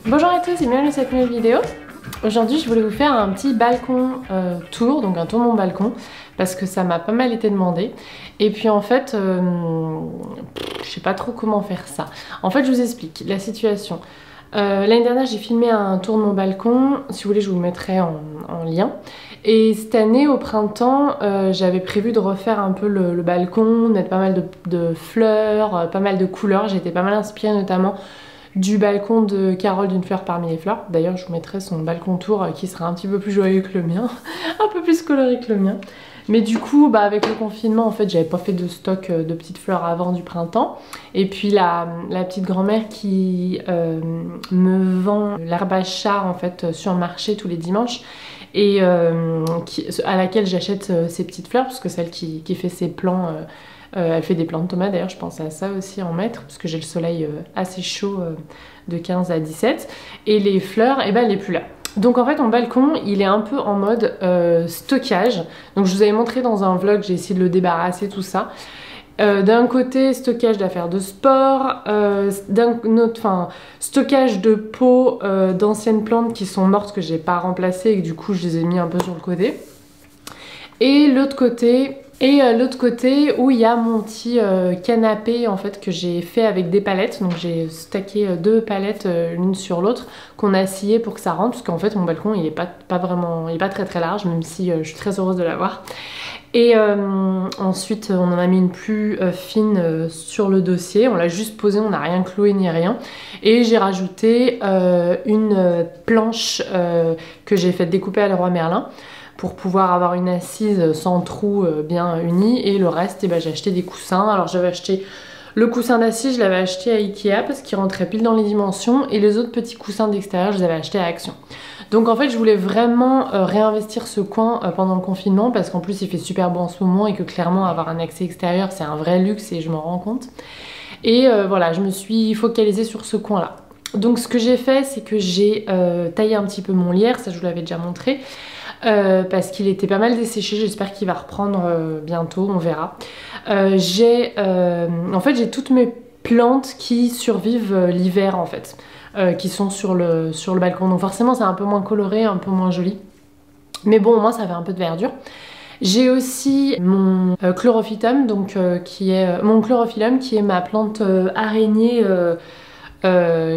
Bonjour à tous et bienvenue dans cette nouvelle vidéo. Aujourd'hui je voulais vous faire un petit balcon tour, donc un tour de mon balcon, parce que ça m'a pas mal été demandé. Et puis en fait, je sais pas trop comment faire ça. En fait je vous explique la situation. L'année dernière j'ai filmé un tour de mon balcon, si vous voulez je vous le mettrai en lien. Et cette année au printemps j'avais prévu de refaire un peu le balcon, mettre pas mal de fleurs, pas mal de couleurs. J'ai été pas mal inspirée notamment du balcon de Carole d'une fleur parmi les fleurs. D'ailleurs je vous mettrai son balcon tour qui sera un petit peu plus joyeux que le mien, un peu plus coloré que le mien. Mais du coup avec le confinement en fait j'avais pas fait de stock de petites fleurs avant du printemps. Et puis la petite grand-mère qui me vend l'herbe à chat en fait sur le marché tous les dimanches et à laquelle j'achète ces petites fleurs parce que celle qui fait ses plants elle fait des plants de tomates d'ailleurs, je pense à ça aussi en mettre parce que j'ai le soleil assez chaud de 15 à 17 et les fleurs, et ben elle est plus là. Donc en fait mon balcon il est un peu en mode stockage. Donc je vous avais montré dans un vlog, j'ai essayé de le débarrasser tout ça. D'un côté stockage d'affaires de sport, d'un autre stockage de pots d'anciennes plantes qui sont mortes que j'ai pas remplacées et que du coup je les ai mis un peu sur le côté. Et l'autre côté où il y a mon petit canapé en fait que j'ai fait avec des palettes. Donc j'ai stacké deux palettes l'une sur l'autre qu'on a scié pour que ça rentre parce qu'en fait mon balcon il est pas très large même si je suis très heureuse de l'avoir. Et ensuite on en a mis une plus fine sur le dossier, on l'a juste posé, on n'a rien cloué ni rien. Et j'ai rajouté une planche que j'ai fait découper à Leroy Merlin pour pouvoir avoir une assise sans trou bien unie. Et le reste, j'ai acheté des coussins. Alors j'avais acheté le coussin d'assise, je l'avais acheté à Ikea parce qu'il rentrait pile dans les dimensions. Et les autres petits coussins d'extérieur, je les avais achetés à Action. Donc en fait, je voulais vraiment réinvestir ce coin pendant le confinement parce qu'en plus, il fait super beau en ce moment et que clairement, avoir un accès extérieur, c'est un vrai luxe et je m'en rends compte. Et voilà, je me suis focalisée sur ce coin-là. Donc ce que j'ai fait, c'est que j'ai taillé un petit peu mon lierre, ça je vous l'avais déjà montré. Parce qu'il était pas mal desséché, j'espère qu'il va reprendre bientôt, on verra. En fait j'ai toutes mes plantes qui survivent l'hiver en fait, qui sont sur le balcon, donc forcément c'est un peu moins coloré, un peu moins joli. Mais bon au moins ça fait un peu de verdure. J'ai aussi mon chlorophytum, donc mon chlorophyllum qui est ma plante araignée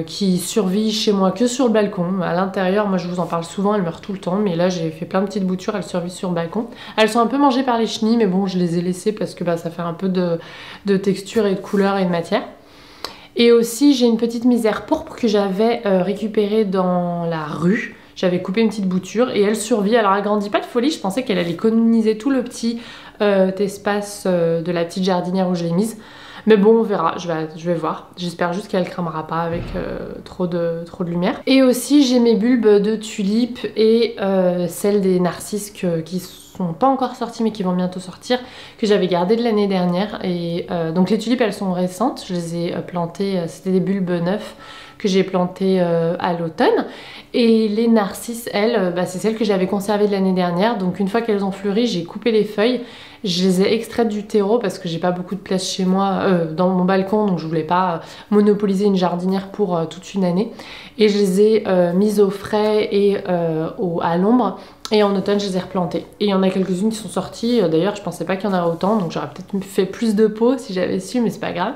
qui survit chez moi que sur le balcon. À l'intérieur, moi je vous en parle souvent, elle meurt tout le temps, mais là j'ai fait plein de petites boutures, elles survivent sur le balcon. Elles sont un peu mangées par les chenilles, mais bon je les ai laissées parce que ça fait un peu de texture et de couleur et de matière. Et aussi j'ai une petite misère pourpre que j'avais récupérée dans la rue. J'avais coupé une petite bouture et elle survit. Alors elle grandit pas de folie, je pensais qu'elle allait coloniser tout le petit espace de la petite jardinière où je l'ai mise. Mais bon, on verra, je vais voir. J'espère juste qu'elle cramera pas avec trop de lumière. Et aussi, j'ai mes bulbes de tulipes et celles des narcisses qui sont pas encore sorties mais qui vont bientôt sortir, que j'avais gardées de l'année dernière. Et donc les tulipes, elles sont récentes. Je les ai plantées, c'était des bulbes neufs que j'ai plantés à l'automne. Et les narcisses, elles, c'est celles que j'avais conservées de l'année dernière. Donc une fois qu'elles ont fleuri, j'ai coupé les feuilles. Je les ai extraites du terreau parce que j'ai pas beaucoup de place chez moi dans mon balcon, donc je voulais pas monopoliser une jardinière pour toute une année. Et je les ai mises au frais et à l'ombre. Et en automne, je les ai replantées. Et il y en a quelques-unes qui sont sorties. D'ailleurs, je pensais pas qu'il y en aurait autant, donc j'aurais peut-être fait plus de pots si j'avais su, mais c'est pas grave.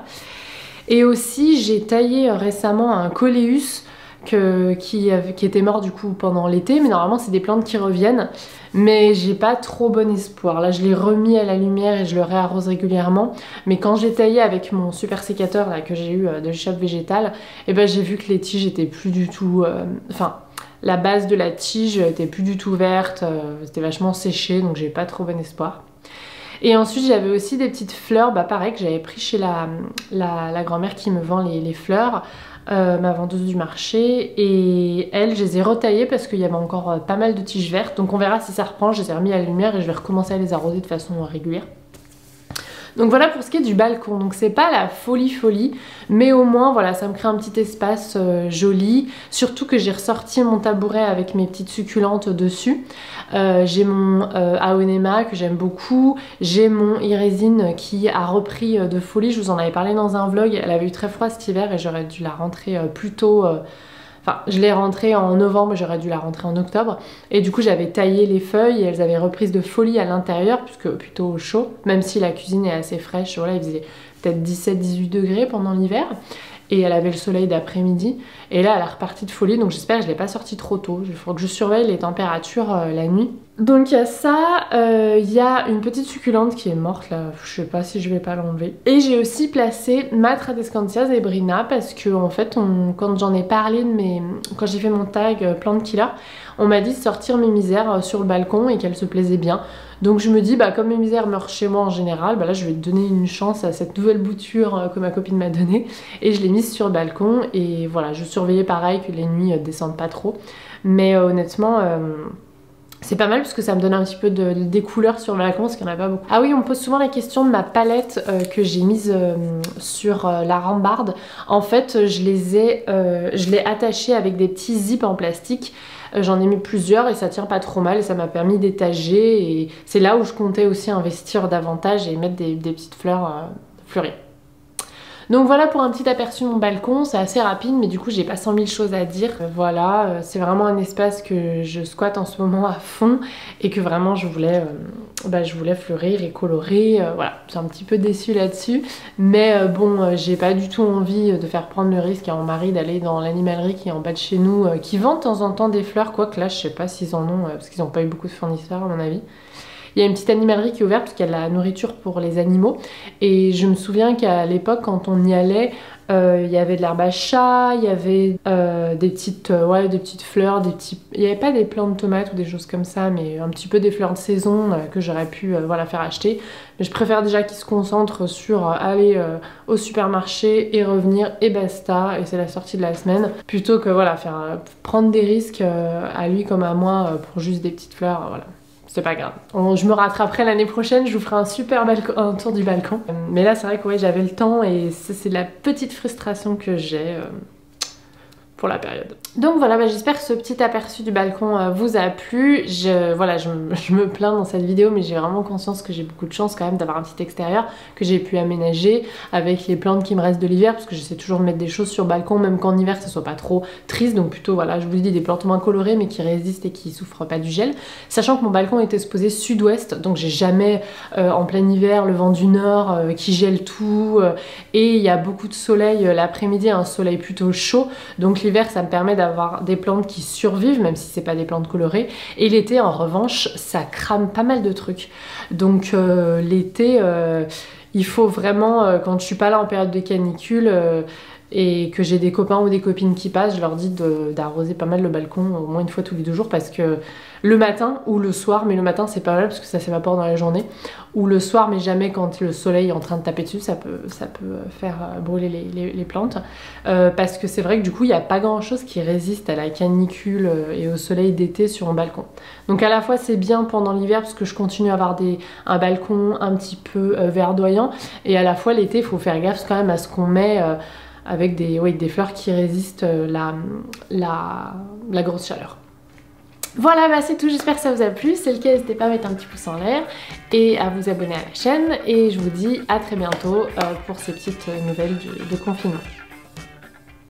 Et aussi, j'ai taillé récemment un coléus qui était mort du coup pendant l'été, mais normalement c'est des plantes qui reviennent. Mais j'ai pas trop bon espoir. Là je l'ai remis à la lumière et je le réarrose régulièrement. Mais quand j'ai taillé avec mon super sécateur là, que j'ai eu de Shop Végétal, j'ai vu que les tiges étaient plus du tout... la base de la tige était plus du tout verte, c'était vachement séché, donc j'ai pas trop bon espoir. Et ensuite j'avais aussi des petites fleurs, pareil que j'avais pris chez la grand-mère qui me vend les fleurs, ma vendeuse du marché, et elles je les ai retaillées parce qu'il y avait encore pas mal de tiges vertes, donc on verra si ça reprend. Je les ai remis à la lumière et je vais recommencer à les arroser de façon régulière. Donc voilà pour ce qui est du balcon. Donc c'est pas la folie, mais au moins voilà, ça me crée un petit espace joli. Surtout que j'ai ressorti mon tabouret avec mes petites succulentes dessus. J'ai mon Aonema que j'aime beaucoup. J'ai mon Irésine qui a repris de folie. Je vous en avais parlé dans un vlog. Elle avait eu très froid cet hiver et j'aurais dû la rentrer plus tôt Enfin, je l'ai rentrée en novembre, j'aurais dû la rentrer en octobre. Et du coup, j'avais taillé les feuilles et elles avaient reprise de folie à l'intérieur, puisque plutôt chaud, même si la cuisine est assez fraîche. Voilà, il faisait peut-être 17-18 degrés pendant l'hiver. Et elle avait le soleil d'après-midi. Et là, elle a reparti de folie, donc j'espère que je ne l'ai pas sortie trop tôt. Il faut que je surveille les températures la nuit. Donc il y a ça, il y a une petite succulente qui est morte là, je sais pas si je vais pas l'enlever. Et j'ai aussi placé ma Tradescantia zebrina parce que en fait, quand j'en ai parlé quand j'ai fait mon tag Plant Killer, on m'a dit de sortir mes misères sur le balcon et qu'elles se plaisaient bien. Donc je me dis, bah comme mes misères meurent chez moi en général, bah là je vais donner une chance à cette nouvelle bouture que ma copine m'a donnée. Et je l'ai mise sur le balcon et voilà, je surveillais pareil que les nuits descendent pas trop. Mais honnêtement... c'est pas mal parce que ça me donne un petit peu des couleurs sur le balcon parce qu'il n'y en a pas beaucoup. Ah oui, on me pose souvent la question de ma palette que j'ai mise sur la rambarde. En fait, je l'ai attachée avec des petits zips en plastique. J'en ai mis plusieurs et ça tient pas trop mal et ça m'a permis d'étager. Et c'est là où je comptais aussi investir davantage et mettre des petites fleurs fleuries. Donc voilà pour un petit aperçu de mon balcon, c'est assez rapide mais du coup j'ai pas 100 000 choses à dire. Voilà, c'est vraiment un espace que je squatte en ce moment à fond et que vraiment je voulais fleurir et colorer. Voilà, je suis un petit peu déçue là-dessus mais bon, j'ai pas du tout envie de faire prendre le risque à mon mari d'aller dans l'animalerie qui est en bas de chez nous, qui vend de temps en temps des fleurs, quoique là je sais pas s'ils en ont parce qu'ils n'ont pas eu beaucoup de fournisseurs à mon avis. Il y a une petite animalerie qui est ouverte parce qu'il y a de la nourriture pour les animaux. Et je me souviens qu'à l'époque, quand on y allait, il y avait de l'herbe à chat, il y avait des petites fleurs, il n'y avait pas des plants de tomates ou des choses comme ça, mais un petit peu des fleurs de saison que j'aurais pu faire acheter. Mais je préfère déjà qu'ils se concentrent sur aller au supermarché et revenir et basta, et c'est la sortie de la semaine, plutôt que prendre des risques à lui comme à moi pour juste des petites fleurs, voilà. C'est pas grave. Je me rattraperai l'année prochaine, je vous ferai un tour du balcon. Mais là, c'est vrai que ouais, j'avais le temps et c'est la petite frustration que j'ai pour la période. Donc voilà, j'espère que ce petit aperçu du balcon vous a plu. Je me plains dans cette vidéo, mais j'ai vraiment conscience que j'ai beaucoup de chance quand même d'avoir un petit extérieur que j'ai pu aménager avec les plantes qui me restent de l'hiver, parce que j'essaie toujours de mettre des choses sur le balcon, même qu'en hiver ça soit pas trop triste. Donc plutôt, voilà, je vous dis des plantes moins colorées mais qui résistent et qui souffrent pas du gel. Sachant que mon balcon était exposé sud-ouest, donc j'ai jamais en plein hiver le vent du nord qui gèle tout. Et il y a beaucoup de soleil l'après-midi, un soleil plutôt chaud. Donc l'hiver ça me permet d'avoir des plantes qui survivent même si c'est pas des plantes colorées, et l'été en revanche ça crame pas mal de trucs. Donc l'été il faut vraiment quand je suis pas là en période de canicule et que j'ai des copains ou des copines qui passent, je leur dis d'arroser pas mal le balcon au moins une fois tous les 2 jours, parce que le matin ou le soir, mais le matin c'est pas mal parce que ça s'évapore dans la journée, ou le soir mais jamais quand le soleil est en train de taper dessus, ça peut faire brûler les plantes, parce que c'est vrai que du coup il n'y a pas grand chose qui résiste à la canicule et au soleil d'été sur mon balcon. Donc à la fois c'est bien pendant l'hiver parce que je continue à avoir un balcon un petit peu verdoyant, et à la fois l'été il faut faire gaffe quand même à ce qu'on met avec des fleurs qui résistent la grosse chaleur. Voilà, c'est tout, j'espère que ça vous a plu. Si c'est le cas, n'hésitez pas à mettre un petit pouce en l'air et à vous abonner à la chaîne. Et je vous dis à très bientôt pour ces petites nouvelles de confinement.